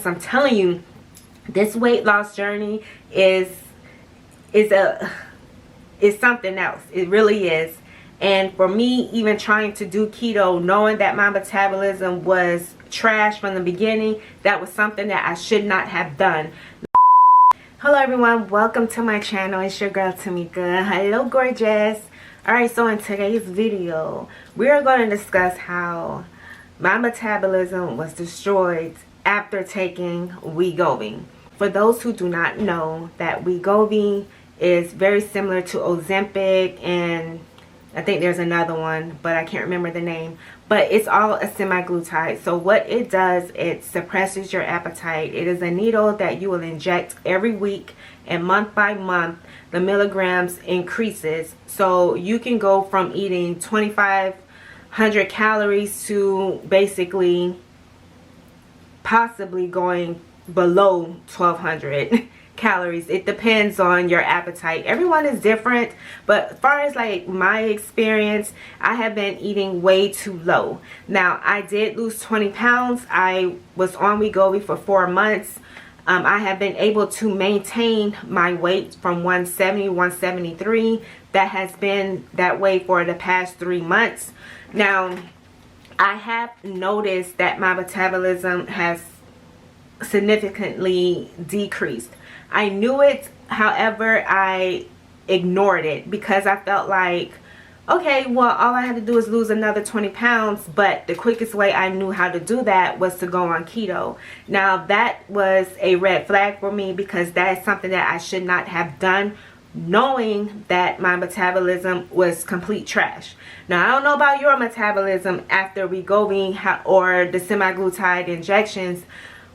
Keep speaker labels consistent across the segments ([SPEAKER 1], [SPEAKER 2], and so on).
[SPEAKER 1] I'm telling you, this weight loss journey is something else. It really is. And for me, even trying to do keto, knowing that my metabolism was trash from the beginning, that was something that I should not have done. Hello everyone, welcome to my channel. It's your girl Tamika. Hello gorgeous. Alright, so in today's video, we are going to discuss how my metabolism was destroyed after taking Wegovy. For those who do not know, that Wegovy is very similar to Ozempic, and I think there's another one, but I can't remember the name. But it's all a semaglutide. So what it does, it suppresses your appetite. It is a needle that you will inject every week, and month by month, the milligrams increases. So you can go from eating 2,500 calories to basically possibly going below 1,200 calories. It depends on your appetite. Everyone is different, but as far as like my experience, I have been eating way too low. Now I did lose 20 pounds. I was on Wegovy for 4 months. I have been able to maintain my weight from 170, 173. That has been that way for the past 3 months. Now I have noticed that my metabolism has significantly decreased. I knew it, however, I ignored it because I felt like, okay, well, all I had to do is lose another 20 pounds, but the quickest way I knew how to do that was to go on keto. Now, that was a red flag for me because that is something that I should not have done, knowing that my metabolism was complete trash. Now, I don't know about your metabolism after Wegovy or the semaglutide injections,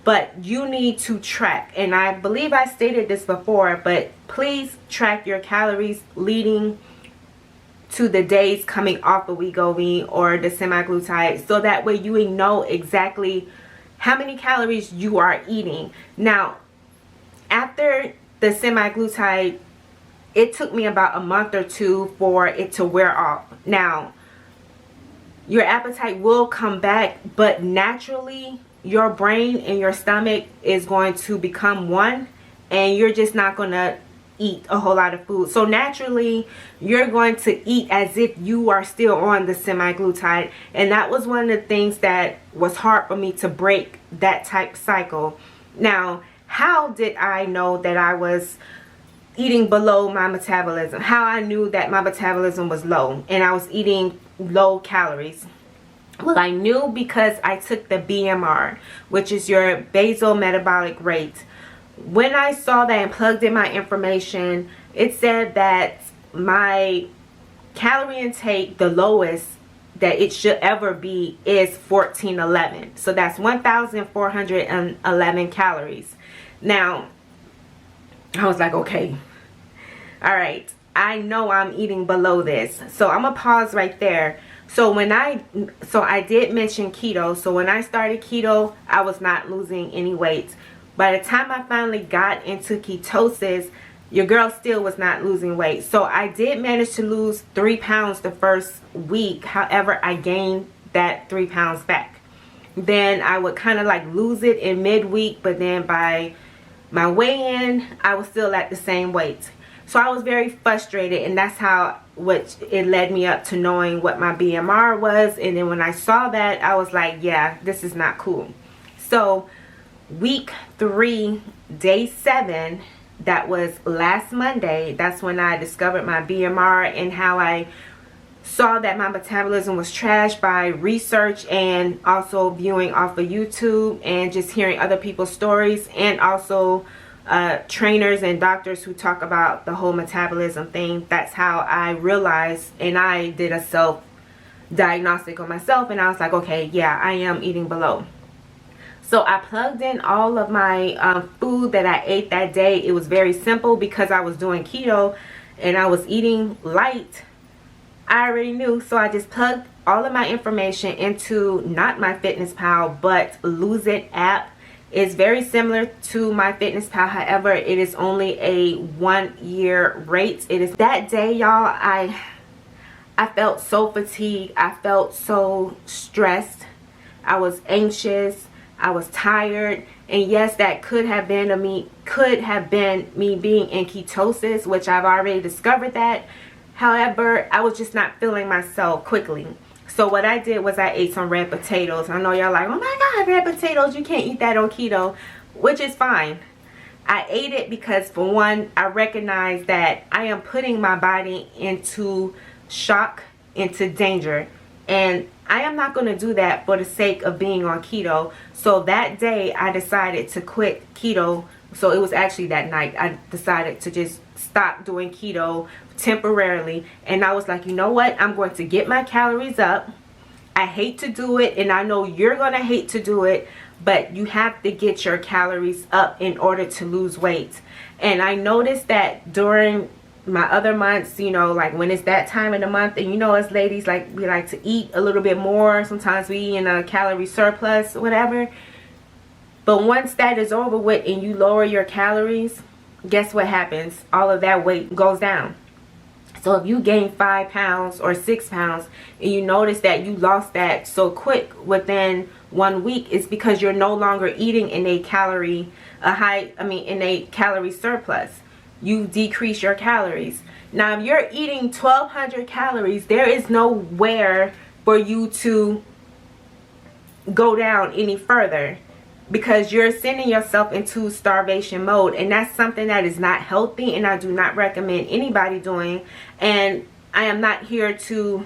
[SPEAKER 1] but you need to track, and I believe I stated this before, but please track your calories leading to the days coming off of Wegovy or the semaglutide, so that way you know exactly how many calories you are eating. Now, after the semaglutide, it took me about a month or two for it to wear off. Now, your appetite will come back, but naturally your brain and your stomach is going to become one, and you're just not going to eat a whole lot of food. So naturally you're going to eat as if you are still on the semaglutide, and that was one of the things that was hard for me to break that type cycle. Now, how did I know that I was eating below my metabolism? How I knew that my metabolism was low and I was eating low calories? Well, I knew because I took the BMR, which is your basal metabolic rate. When I saw that and plugged in my information, it said that my calorie intake, the lowest that it should ever be, is 1411. So that's 1,411 calories. Now, I was like, okay, all right, I know I'm eating below this. So I'm gonna pause right there. So I did mention keto. So when I started keto, I was not losing any weight. By the time I finally got into ketosis, your girl still was not losing weight. So I did manage to lose 3 pounds the first week. However, I gained that 3 pounds back. Then I would kind of like lose it in midweek, but then by my weigh-in, I was still at the same weight. So I was very frustrated, and that's how it led me up to knowing what my BMR was. And then when I saw that, I was like, yeah, this is not cool. So week 3, day 7, that was last Monday, that's when I discovered my BMR and how I saw that my metabolism was trash by research and also viewing off of YouTube and just hearing other people's stories, and also trainers and doctors who talk about the whole metabolism thing. That's how I realized, and I did a self-diagnostic on myself, and I was like, okay, yeah, I am eating below. So I plugged in all of my food that I ate that day. It was very simple because I was doing keto and I was eating light. I already knew, so I just plugged all of my information into not MyFitnessPal, but Lose It app. It's very similar to MyFitnessPal. However, it is only a 1-year rate. It is that day, y'all, I felt so fatigued. I felt so stressed. I was anxious. I was tired. And yes, that could have been me being in ketosis, which I've already discovered that. However, I was just not feeling myself quickly. So what I did was I ate some red potatoes. I know y'all like, oh my God, red potatoes, you can't eat that on keto, which is fine. I ate it because, for one, I recognize that I am putting my body into shock, into danger. And I am not going to do that for the sake of being on keto. So that day I decided to quit keto. So it was actually that night I decided to just stop doing keto temporarily. And I was like, you know what? I'm going to get my calories up. I hate to do it, and I know you're going to hate to do it, but you have to get your calories up in order to lose weight. And I noticed that during my other months, you know, like when it's that time of the month, and you know, as ladies, like, we like to eat a little bit more. Sometimes we eat in a calorie surplus, whatever. But once that is over with and you lower your calories, guess what happens? All of that weight goes down. So if you gain 5 pounds or 6 pounds and you notice that you lost that so quick within 1 week, it's because you're no longer eating in a calorie surplus. You decrease your calories. Now, if you're eating 1,200 calories, there is nowhere for you to go down any further, because you're sending yourself into starvation mode, and that's something that is not healthy, and I do not recommend anybody doing. And I am not here to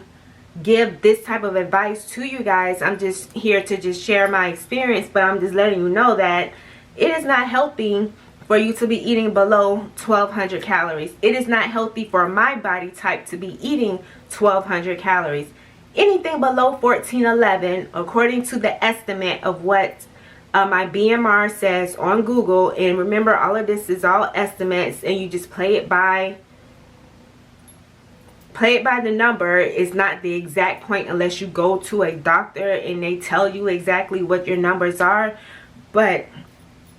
[SPEAKER 1] give this type of advice to you guys. I'm just here to just share my experience, but I'm just letting you know that it is not healthy for you to be eating below 1,200 calories. It is not healthy for my body type to be eating 1,200 calories. Anything below 1,411, according to the estimate of what my BMR says on Google, and remember, all of this is all estimates, and you just play it by the number. Is not the exact point unless you go to a doctor and they tell you exactly what your numbers are. But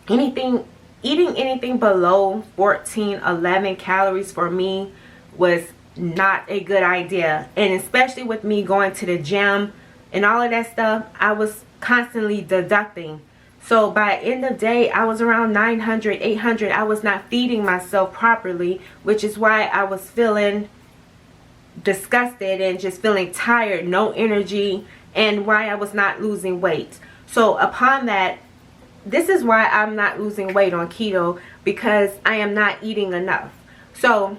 [SPEAKER 1] eating anything below 1,411 calories for me was not a good idea. And especially with me going to the gym and all of that stuff, I was constantly deducting. So by end of day, I was around 900, 800. I was not feeding myself properly, which is why I was feeling disgusted and just feeling tired, no energy, and why I was not losing weight. So upon that, this is why I'm not losing weight on keto, because I am not eating enough. So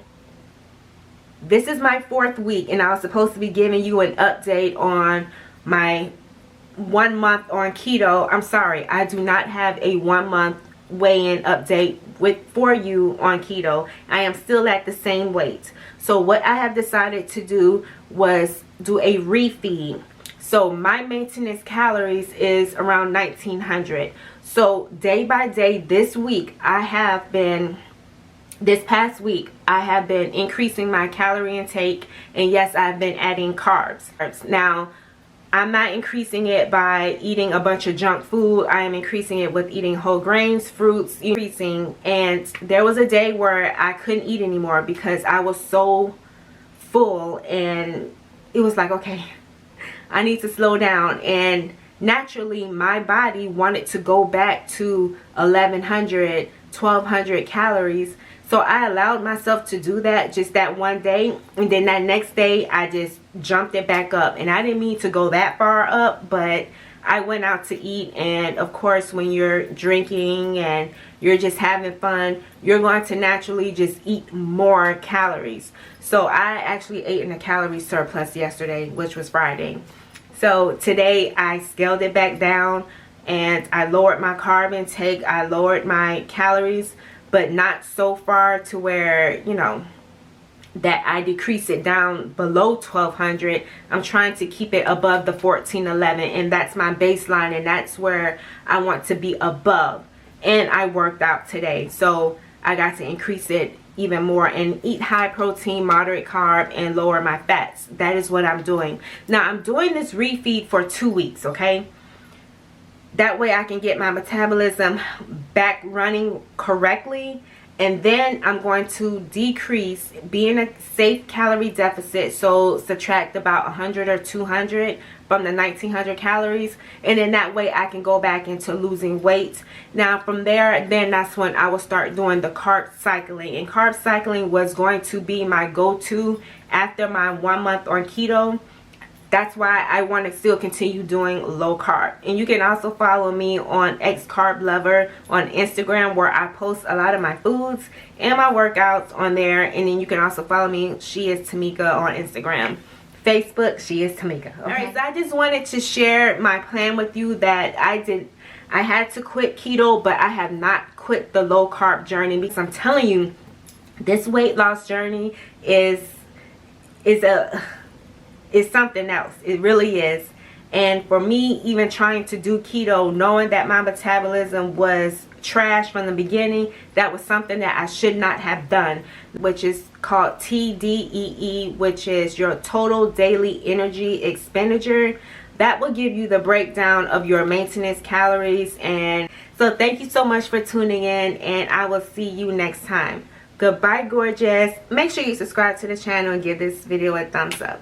[SPEAKER 1] this is my 4th week, and I was supposed to be giving you an update on my 1 month on keto. I'm sorry, I do not have a 1 month weigh-in update for you on keto. I am still at the same weight. So what I have decided to do was do a refeed. So my maintenance calories is around 1,900. So day by day this past week, I have been increasing my calorie intake, and yes, I've been adding carbs. Now, I'm not increasing it by eating a bunch of junk food. I am increasing it with eating whole grains, fruits, and there was a day where I couldn't eat anymore because I was so full, and it was like, okay, I need to slow down. And naturally, my body wanted to go back to 1,100, 1,200 calories. So I allowed myself to do that just that one day, and then that next day I just jumped it back up. And I didn't mean to go that far up, but I went out to eat, and of course when you're drinking and you're just having fun, you're going to naturally just eat more calories. So I actually ate in a calorie surplus yesterday, which was Friday. So today I scaled it back down, and I lowered my carb intake, I lowered my calories, but not so far to where, you know, that I decrease it down below 1,200. I'm trying to keep it above the 1,411, and that's my baseline, and that's where I want to be above. And I worked out today, so I got to increase it even more and eat high protein, moderate carb, and lower my fats. That is what I'm doing. Now, I'm doing this refeed for 2 weeks, okay? That way I can get my metabolism back running correctly, And then I'm going to decrease, be in a safe calorie deficit, so subtract about 100 or 200 from the 1900 calories, and then that way I can go back into losing weight. Now from there, then that's when I will start doing the carb cycling. And carb cycling was going to be my go-to after my 1 month on keto. That's why I want to still continue doing low carb. And you can also follow me on X Carb Lover on Instagram, where I post a lot of my foods and my workouts on there. And then you can also follow me, She Is Tamika, on Instagram. Facebook, She Is Tamika. Okay? Alright, so I just wanted to share my plan with you that I had to quit keto, but I have not quit the low carb journey, because I'm telling you, this weight loss journey is something else. It really is. And for me, even trying to do keto, knowing that my metabolism was trash from the beginning, that was something that I should not have done, which is called TDEE, which is your total daily energy expenditure. That will give you the breakdown of your maintenance calories. And so thank you so much for tuning in, and I will see you next time. Goodbye, gorgeous. Make sure you subscribe to the channel and give this video a thumbs up.